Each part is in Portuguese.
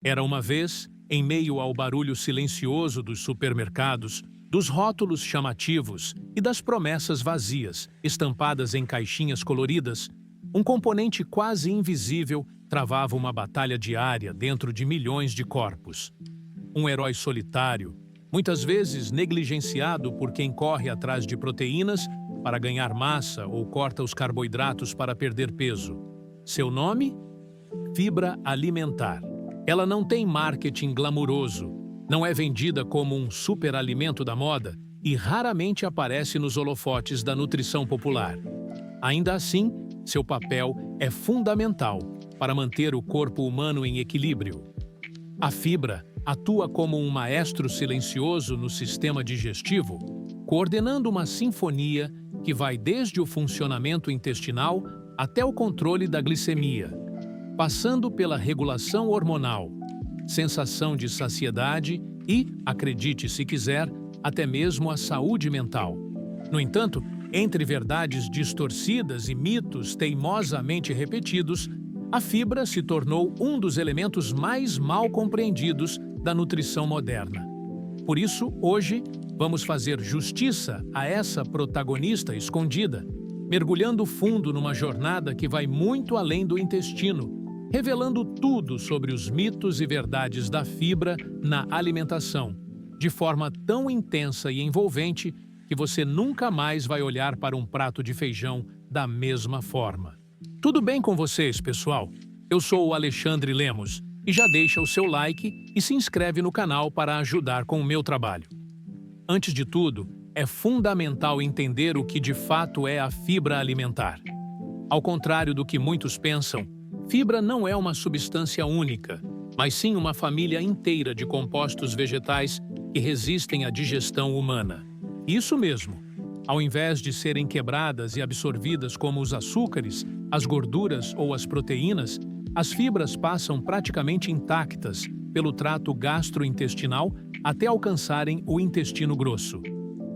Era uma vez, em meio ao barulho silencioso dos supermercados, dos rótulos chamativos e das promessas vazias, estampadas em caixinhas coloridas, um componente quase invisível travava uma batalha diária dentro de milhões de corpos. Um herói solitário, muitas vezes negligenciado por quem corre atrás de proteínas para ganhar massa ou corta os carboidratos para perder peso. Seu nome? Fibra alimentar. Ela não tem marketing glamuroso, não é vendida como um superalimento da moda e raramente aparece nos holofotes da nutrição popular. Ainda assim, seu papel é fundamental para manter o corpo humano em equilíbrio. A fibra atua como um maestro silencioso no sistema digestivo, coordenando uma sinfonia que vai desde o funcionamento intestinal até o controle da glicemia, passando pela regulação hormonal, sensação de saciedade e, acredite se quiser, até mesmo a saúde mental. No entanto, entre verdades distorcidas e mitos teimosamente repetidos, a fibra se tornou um dos elementos mais mal compreendidos da nutrição moderna. Por isso, hoje, vamos fazer justiça a essa protagonista escondida, mergulhando fundo numa jornada que vai muito além do intestino, revelando tudo sobre os mitos e verdades da fibra na alimentação, de forma tão intensa e envolvente que você nunca mais vai olhar para um prato de feijão da mesma forma. Tudo bem com vocês, pessoal? Eu sou o Alexandre Lemos e já deixa o seu like e se inscreve no canal para ajudar com o meu trabalho. Antes de tudo, é fundamental entender o que de fato é a fibra alimentar. Ao contrário do que muitos pensam, fibra não é uma substância única, mas sim uma família inteira de compostos vegetais que resistem à digestão humana. Isso mesmo, ao invés de serem quebradas e absorvidas como os açúcares, as gorduras ou as proteínas, as fibras passam praticamente intactas pelo trato gastrointestinal até alcançarem o intestino grosso.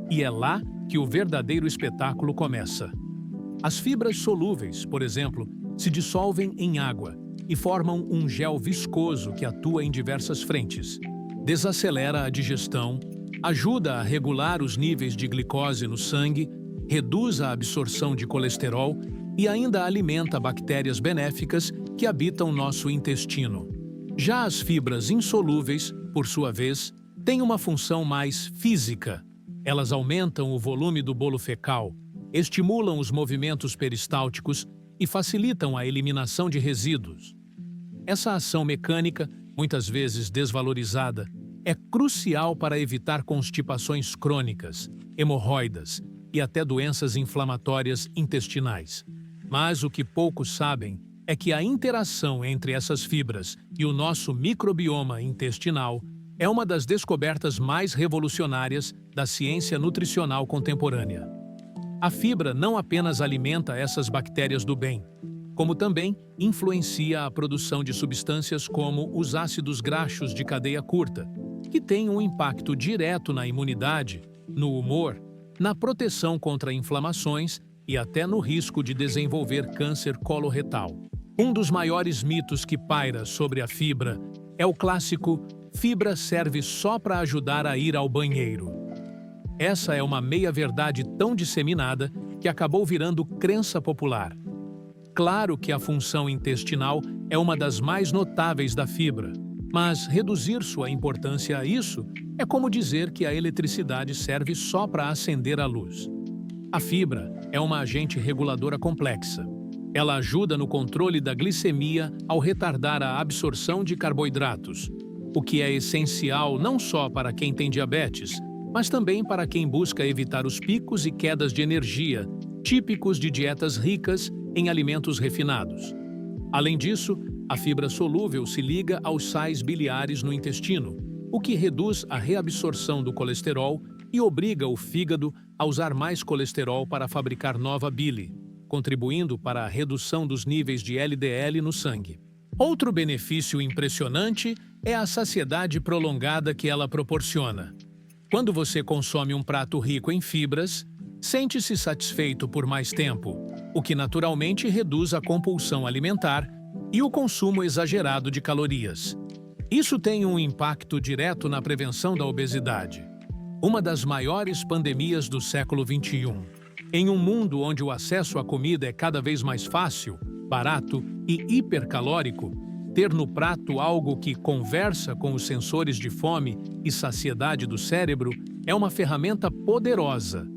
E é lá que o verdadeiro espetáculo começa. As fibras solúveis, por exemplo, se dissolvem em água e formam um gel viscoso que atua em diversas frentes. Desacelera a digestão, ajuda a regular os níveis de glicose no sangue, reduz a absorção de colesterol e ainda alimenta bactérias benéficas que habitam nosso intestino. Já as fibras insolúveis, por sua vez, têm uma função mais física. Elas aumentam o volume do bolo fecal, estimulam os movimentos peristálticos e facilitam a eliminação de resíduos. Essa ação mecânica, muitas vezes desvalorizada, é crucial para evitar constipações crônicas, hemorroidas e até doenças inflamatórias intestinais. Mas o que poucos sabem é que a interação entre essas fibras e o nosso microbioma intestinal é uma das descobertas mais revolucionárias da ciência nutricional contemporânea. A fibra não apenas alimenta essas bactérias do bem, como também influencia a produção de substâncias como os ácidos graxos de cadeia curta, que têm um impacto direto na imunidade, no humor, na proteção contra inflamações e até no risco de desenvolver câncer coloretal. Um dos maiores mitos que paira sobre a fibra é o clássico "fibra serve só para ajudar a ir ao banheiro". Essa é uma meia-verdade tão disseminada que acabou virando crença popular. Claro que a função intestinal é uma das mais notáveis da fibra, mas reduzir sua importância a isso é como dizer que a eletricidade serve só para acender a luz. A fibra é uma agente reguladora complexa. Ela ajuda no controle da glicemia ao retardar a absorção de carboidratos, o que é essencial não só para quem tem diabetes, mas também para quem busca evitar os picos e quedas de energia, típicos de dietas ricas em alimentos refinados. Além disso, a fibra solúvel se liga aos sais biliares no intestino, o que reduz a reabsorção do colesterol e obriga o fígado a usar mais colesterol para fabricar nova bile, contribuindo para a redução dos níveis de LDL no sangue. Outro benefício impressionante é a saciedade prolongada que ela proporciona. Quando você consome um prato rico em fibras, sente-se satisfeito por mais tempo, o que naturalmente reduz a compulsão alimentar e o consumo exagerado de calorias. Isso tem um impacto direto na prevenção da obesidade, uma das maiores pandemias do século XXI. Em um mundo onde o acesso à comida é cada vez mais fácil, barato e hipercalórico, ter no prato algo que conversa com os sensores de fome e saciedade do cérebro é uma ferramenta poderosa.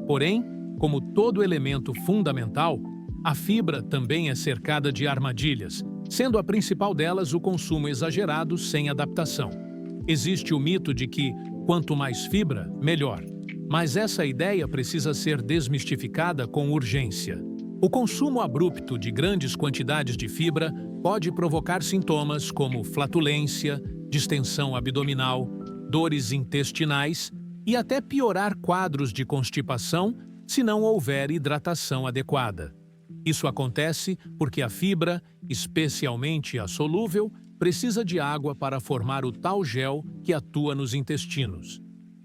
Porém, como todo elemento fundamental, a fibra também é cercada de armadilhas, sendo a principal delas o consumo exagerado sem adaptação. Existe o mito de que, quanto mais fibra, melhor. Mas essa ideia precisa ser desmistificada com urgência. O consumo abrupto de grandes quantidades de fibra pode provocar sintomas como flatulência, distensão abdominal, dores intestinais e até piorar quadros de constipação se não houver hidratação adequada. Isso acontece porque a fibra, especialmente a solúvel, precisa de água para formar o tal gel que atua nos intestinos.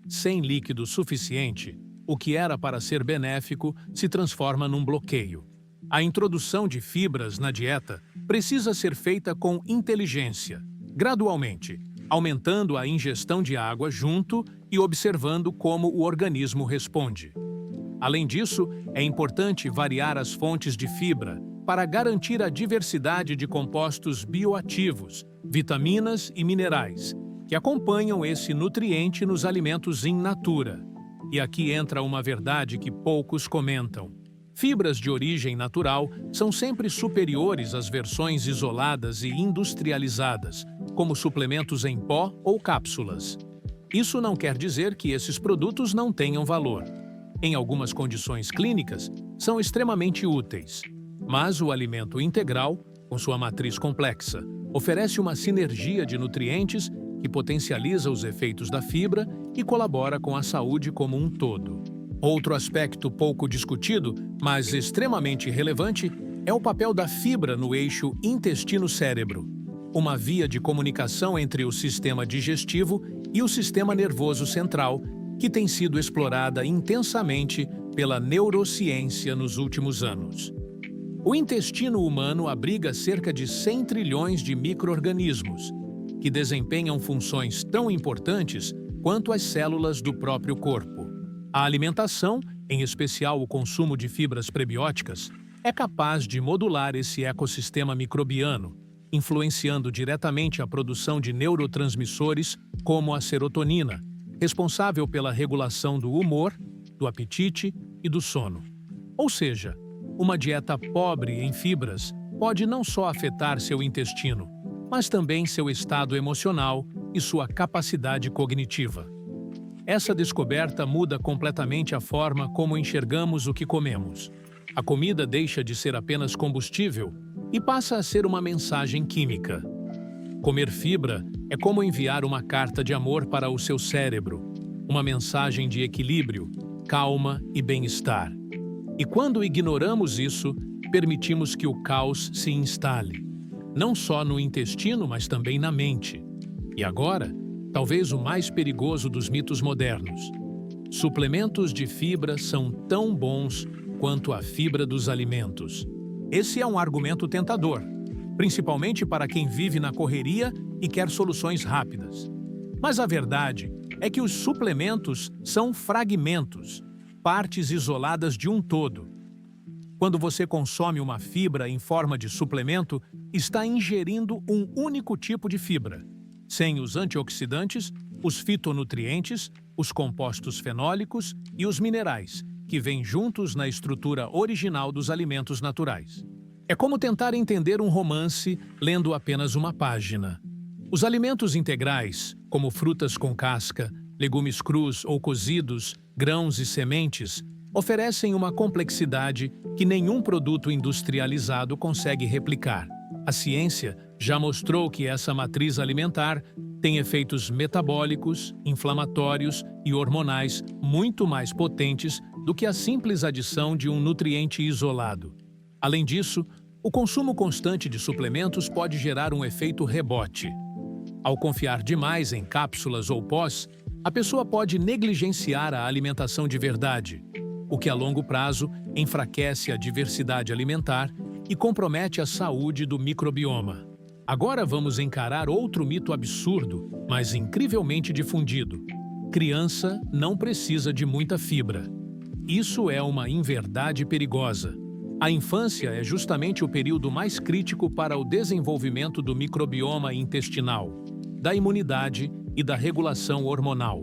Sem líquido suficiente, o que era para ser benéfico se transforma num bloqueio. A introdução de fibras na dieta precisa ser feita com inteligência, gradualmente, aumentando a ingestão de água junto e observando como o organismo responde. Além disso, é importante variar as fontes de fibra para garantir a diversidade de compostos bioativos, vitaminas e minerais, que acompanham esse nutriente nos alimentos in natura. E aqui entra uma verdade que poucos comentam. Fibras de origem natural são sempre superiores às versões isoladas e industrializadas, como suplementos em pó ou cápsulas. Isso não quer dizer que esses produtos não tenham valor. Em algumas condições clínicas, são extremamente úteis. Mas o alimento integral, com sua matriz complexa, oferece uma sinergia de nutrientes que potencializa os efeitos da fibra e colabora com a saúde como um todo. Outro aspecto pouco discutido, mas extremamente relevante, é o papel da fibra no eixo intestino-cérebro, uma via de comunicação entre o sistema digestivo e o sistema nervoso central, que tem sido explorada intensamente pela neurociência nos últimos anos. O intestino humano abriga cerca de 100 trilhões de micro-organismos, que desempenham funções tão importantes quanto as células do próprio corpo. A alimentação, em especial o consumo de fibras prebióticas, é capaz de modular esse ecossistema microbiano, influenciando diretamente a produção de neurotransmissores como a serotonina, responsável pela regulação do humor, do apetite e do sono. Ou seja, uma dieta pobre em fibras pode não só afetar seu intestino, mas também seu estado emocional e sua capacidade cognitiva. Essa descoberta muda completamente a forma como enxergamos o que comemos. A comida deixa de ser apenas combustível e passa a ser uma mensagem química. Comer fibra é como enviar uma carta de amor para o seu cérebro, uma mensagem de equilíbrio, calma e bem-estar. E quando ignoramos isso, permitimos que o caos se instale, não só no intestino, mas também na mente. E agora, talvez o mais perigoso dos mitos modernos. Suplementos de fibra são tão bons quanto a fibra dos alimentos. Esse é um argumento tentador, principalmente para quem vive na correria e quer soluções rápidas. Mas a verdade é que os suplementos são fragmentos, partes isoladas de um todo. Quando você consome uma fibra em forma de suplemento, está ingerindo um único tipo de fibra, sem os antioxidantes, os fitonutrientes, os compostos fenólicos e os minerais, que vêm juntos na estrutura original dos alimentos naturais. É como tentar entender um romance lendo apenas uma página. Os alimentos integrais, como frutas com casca, legumes crus ou cozidos, grãos e sementes, oferecem uma complexidade que nenhum produto industrializado consegue replicar. A ciência já mostrou que essa matriz alimentar tem efeitos metabólicos, inflamatórios e hormonais muito mais potentes do que a simples adição de um nutriente isolado. Além disso, o consumo constante de suplementos pode gerar um efeito rebote. Ao confiar demais em cápsulas ou pós, a pessoa pode negligenciar a alimentação de verdade, o que a longo prazo enfraquece a diversidade alimentar e compromete a saúde do microbioma. Agora vamos encarar outro mito absurdo, mas incrivelmente difundido. Criança não precisa de muita fibra. Isso é uma inverdade perigosa. A infância é justamente o período mais crítico para o desenvolvimento do microbioma intestinal, da imunidade e da regulação hormonal.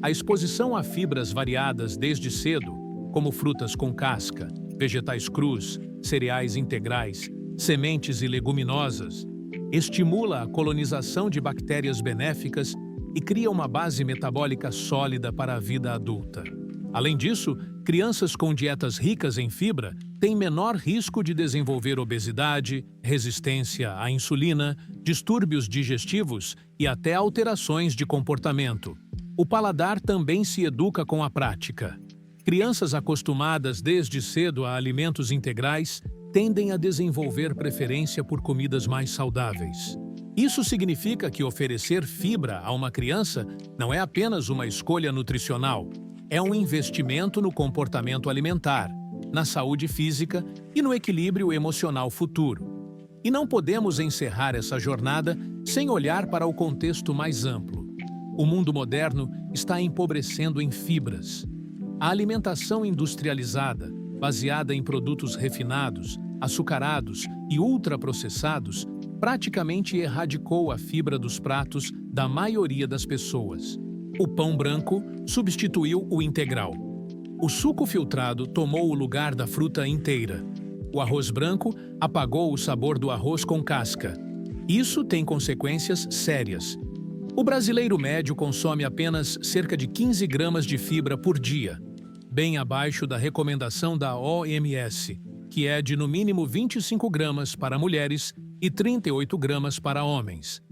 A exposição a fibras variadas desde cedo, como frutas com casca, vegetais crus, cereais integrais, sementes e leguminosas, estimula a colonização de bactérias benéficas e cria uma base metabólica sólida para a vida adulta. Além disso, crianças com dietas ricas em fibra têm menor risco de desenvolver obesidade, resistência à insulina, distúrbios digestivos e até alterações de comportamento. O paladar também se educa com a prática. Crianças acostumadas desde cedo a alimentos integrais tendem a desenvolver preferência por comidas mais saudáveis. Isso significa que oferecer fibra a uma criança não é apenas uma escolha nutricional, é um investimento no comportamento alimentar, na saúde física e no equilíbrio emocional futuro. E não podemos encerrar essa jornada sem olhar para o contexto mais amplo. O mundo moderno está empobrecendo em fibras. A alimentação industrializada, baseada em produtos refinados, açucarados e ultraprocessados, praticamente erradicou a fibra dos pratos da maioria das pessoas. O pão branco substituiu o integral. O suco filtrado tomou o lugar da fruta inteira. O arroz branco apagou o sabor do arroz com casca. Isso tem consequências sérias. O brasileiro médio consome apenas cerca de 15 gramas de fibra por dia, bem abaixo da recomendação da OMS, que é de no mínimo 25 gramas para mulheres e 38 gramas para homens.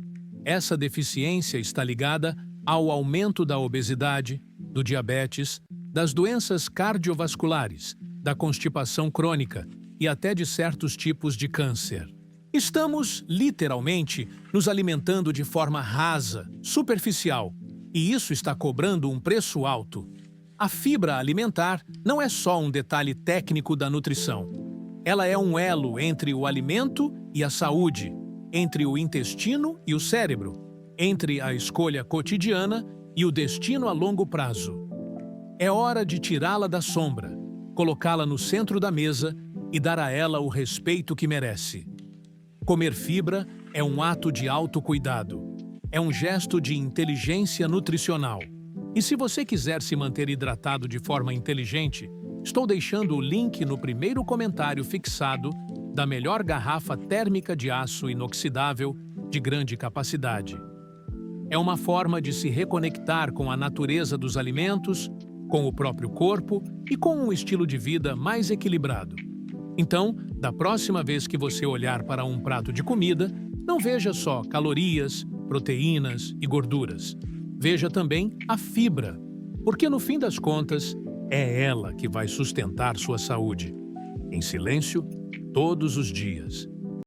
Essa deficiência está ligada ao aumento da obesidade, do diabetes, das doenças cardiovasculares, da constipação crônica e até de certos tipos de câncer. Estamos, literalmente, nos alimentando de forma rasa, superficial, e isso está cobrando um preço alto. A fibra alimentar não é só um detalhe técnico da nutrição. Ela é um elo entre o alimento e a saúde, entre o intestino e o cérebro, entre a escolha cotidiana e o destino a longo prazo. É hora de tirá-la da sombra, colocá-la no centro da mesa e dar a ela o respeito que merece. Comer fibra é um ato de autocuidado. É um gesto de inteligência nutricional. E se você quiser se manter hidratado de forma inteligente, estou deixando o link no primeiro comentário fixado da melhor garrafa térmica de aço inoxidável de grande capacidade. É uma forma de se reconectar com a natureza dos alimentos, com o próprio corpo e com um estilo de vida mais equilibrado. Então, da próxima vez que você olhar para um prato de comida, não veja só calorias, proteínas e gorduras. Veja também a fibra, porque no fim das contas, é ela que vai sustentar sua saúde. Em silêncio, todos os dias.